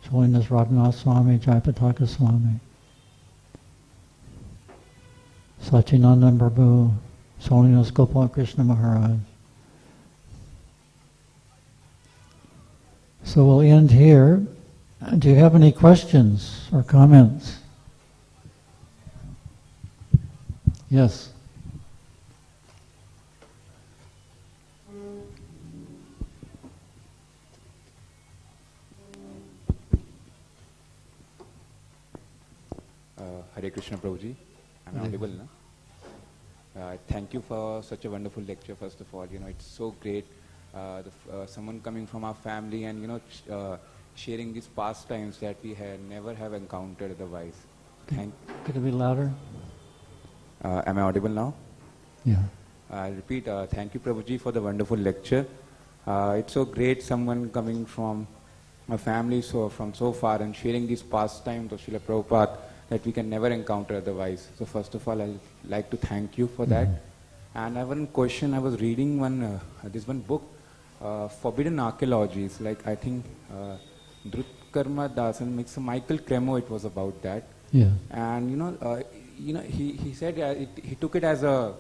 His Holiness Radhanath Swami, Jayapataka Swami, Sachinanda Prabhu, His Holiness Gopal Krishna Maharaj. So we'll end here. Do you have any questions or comments? Yes. Hare Krishna Prabhuji. I'm audible now. Thank you for such a wonderful lecture, first of all. It's so great someone coming from our family and sharing these pastimes that we had never have encountered otherwise. Could it be louder? Am I audible now? Yeah. I'll repeat. Thank you, Prabhuji, for the wonderful lecture. It's so great someone coming from a family from so far and sharing these pastimes of Srila Prabhupada that we can never encounter otherwise. So first of all, I'd like to thank you for that. And I have one question. I was reading this one book, Forbidden Archaeologies. Like I think Drutkarma Dasan makes a Michael Cremo. It was about that. Yeah. And he said he took it as a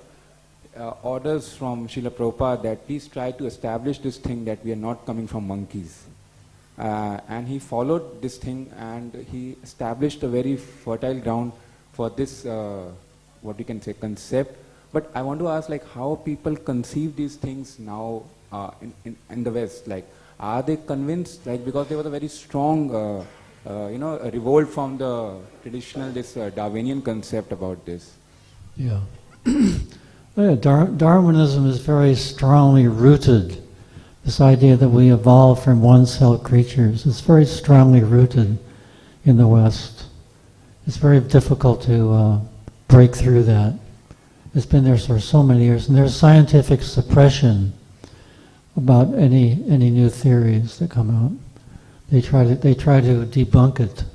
orders from Srila Prabhupada that please try to establish this thing that we are not coming from monkeys. And he followed this thing and he established a very fertile ground for this, what we can say, concept. But I want to ask, like, how people conceive these things now in the West. Like, are they convinced? Like, because there was a very strong, a revolt from the traditional Darwinian concept about this. Yeah. Yeah, Darwinism is very strongly rooted. This idea that we evolved from one-celled creatures is very strongly rooted in the West. It's very difficult to break through that. It's been there for so many years, and there's scientific suppression about any new theories that come out. They try to debunk it.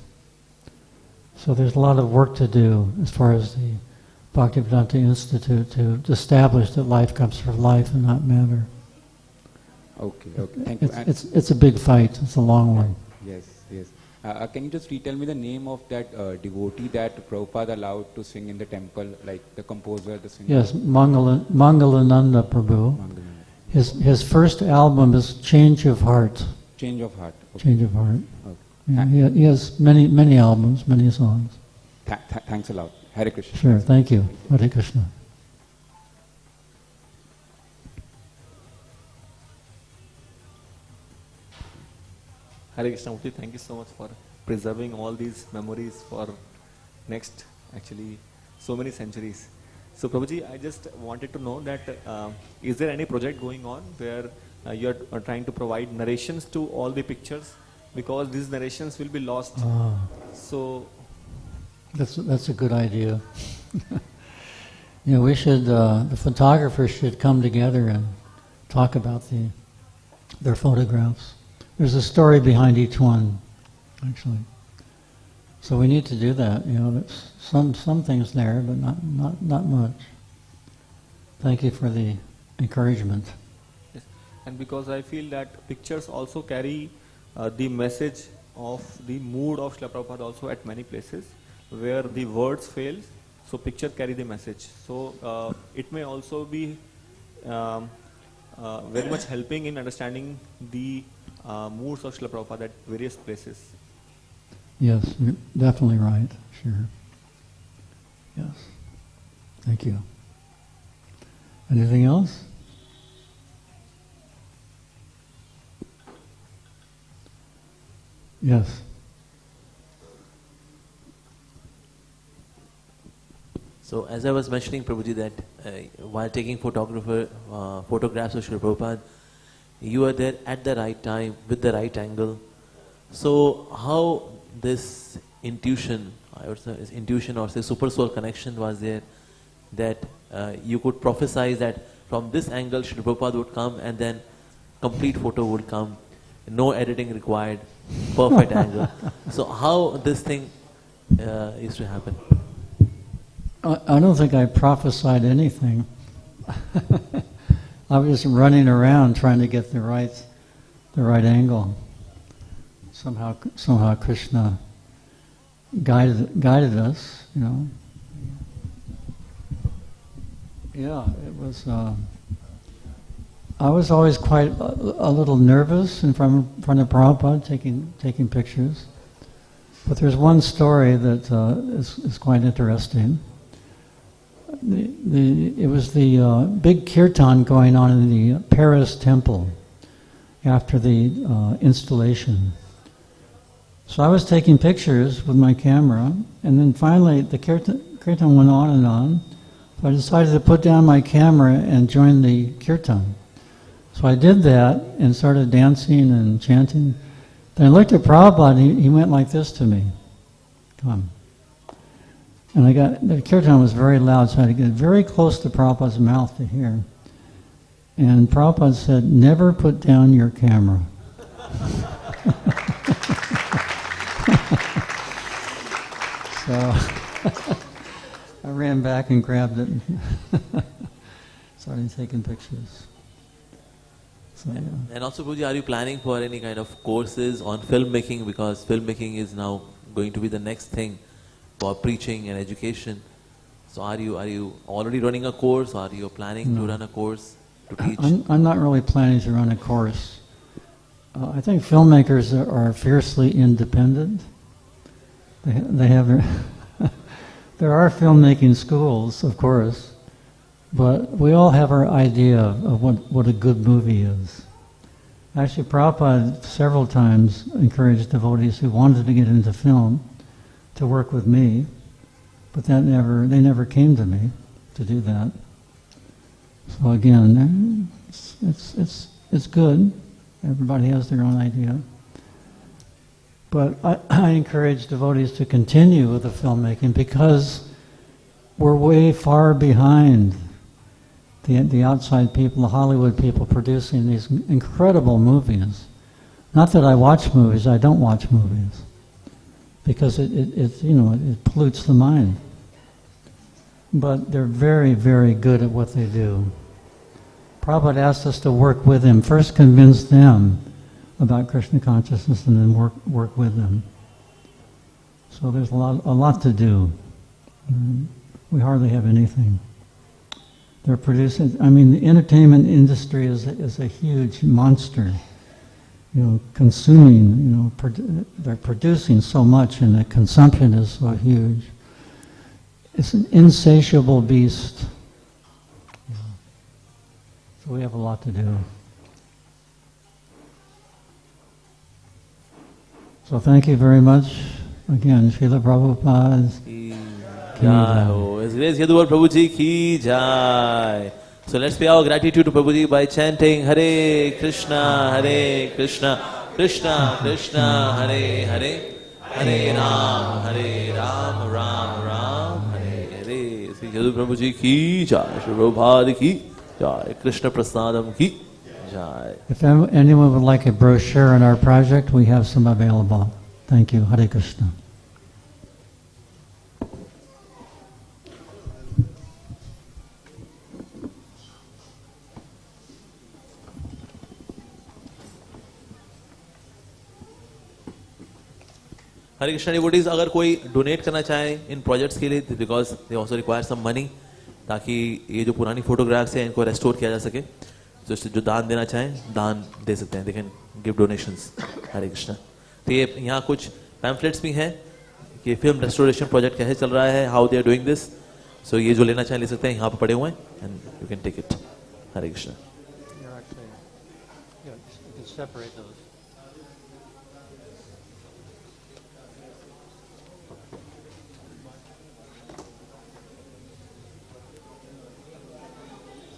So there's a lot of work to do as far as the Bhaktivedanta Institute to establish that life comes from life and not matter. Okay, thank you. It's a big fight. It's a long one. Yes. Can you just retell me the name of that devotee that Prabhupada allowed to sing in the temple, like the composer, the singer? Yes, Mangalananda Prabhu. His first album is Change of Heart. Change of Heart. Okay. Change of Heart. Okay. Yeah, he has many albums, many songs. Thanks a lot. Hare Krishna. Sure, thank you. Hare Krishna. Hare Krishna Murti, thank you so much for preserving all these memories for next, actually, so many centuries. So Prabhuji, I just wanted to know that is there any project going on where you are trying to provide narrations to all the pictures, because these narrations will be lost. So that's a good idea. We should the photographers should come together and talk about their photographs. There's a story behind each one, actually. So we need to do that. There's some things there, but not much. Thank you for the encouragement. yes. And because I feel that pictures also carry the message of the mood of Srila Prabhupada also at many places where the words fail, so picture carry the message. So it may also be very much helping in understanding the moods of Srila Prabhupada at various places. Yes, you're definitely right. Sure. Yes. Thank you. Anything else? Yes. So as I was mentioning, Prabhuji, that while taking photographs of Srila Prabhupada, you were there at the right time with the right angle. So how this intuition, or say super soul connection was there, that you could prophesize that from this angle Srila Prabhupada would come and then complete photo would come, no editing required, perfect angle. So how this thing used to happen? I don't think I prophesied anything. I was running around trying to get the right angle. Somehow Krishna guided us, Yeah, it was. I was always quite a little nervous in front of Prabhupada taking pictures. But there's one story that is quite interesting. It was the big kirtan going on in the Paris temple after the installation. So I was taking pictures with my camera, and then finally the kirtan went on and on. So I decided to put down my camera and join the kirtan. So I did that and started dancing and chanting. Then I looked at Prabhupada and he went like this to me. Come on. And the kirtan was very loud, so I had to get very close to Prabhupada's mouth to hear. And Prabhupada said, never put down your camera. So I ran back and grabbed it and started taking pictures. So, yeah. And also, Prabhuji, are you planning for any kind of courses on filmmaking? Because filmmaking is now going to be the next thing for preaching and education. So are you already running a course, or are you planning to run a course to teach? I'm not really planning to run a course. I think filmmakers are fiercely independent. They have their there are filmmaking schools, of course, but we all have our idea of what a good movie is. Actually, Prabhupada several times encouraged devotees who wanted to get into film to work with me, but they never came to me to do that. So again, it's good. Everybody has their own idea. But I encourage devotees to continue with the filmmaking because we're way far behind the outside people, the Hollywood people producing these incredible movies. Not that I watch movies, I don't watch movies. Because it pollutes the mind. But they're very, very good at what they do. Prabhupada asked us to work with him, first convince them about Krishna consciousness and then work with them. So there's a lot to do. We hardly have anything. They're producing, the entertainment industry is a huge monster. Consuming, they're producing so much and the consumption is so huge. It's an insatiable beast. So we have a lot to do. So thank you very much. Again, Srila Prabhupada's ki jai. His Grace Yaduvar Prabhuji ki jai. So let's pay our gratitude to Prabhuji by chanting Hare Krishna, Krishna Krishna, Hare Hare, Hare Ram, Ram Ram, Hare Hare. Sri Yaduvar Prabhuji ki jai. Sri Prabhupada ki jai. Krishna Prasadam ki jai. If anyone would like a brochure on our project, we have some available. Thank you. Hare Krishna. Hare Krishna devotees, अगर कोई donate करना चाहे इन projects के लिए, because they also require some money, ताकि ये जो पुरानी फोटोग्राफ्स हैं इनको रेस्टोर किया जा सके, तो जो दान देना चाहें दान दे सकते हैं, दे कैन गिव डोनेशंस. हरे कृष्णा. तो ये यहाँ कुछ पैम्फलेट्स भी हैं कि फिल्म रेस्टोरेशन प्रोजेक्ट कैसे चल रहा है, how they are doing this. So ये जो लेना चाहें ले सकते हैं, यहाँ पर पड़े हुए हैं and you can take it. Hare Krishna. You can separate those.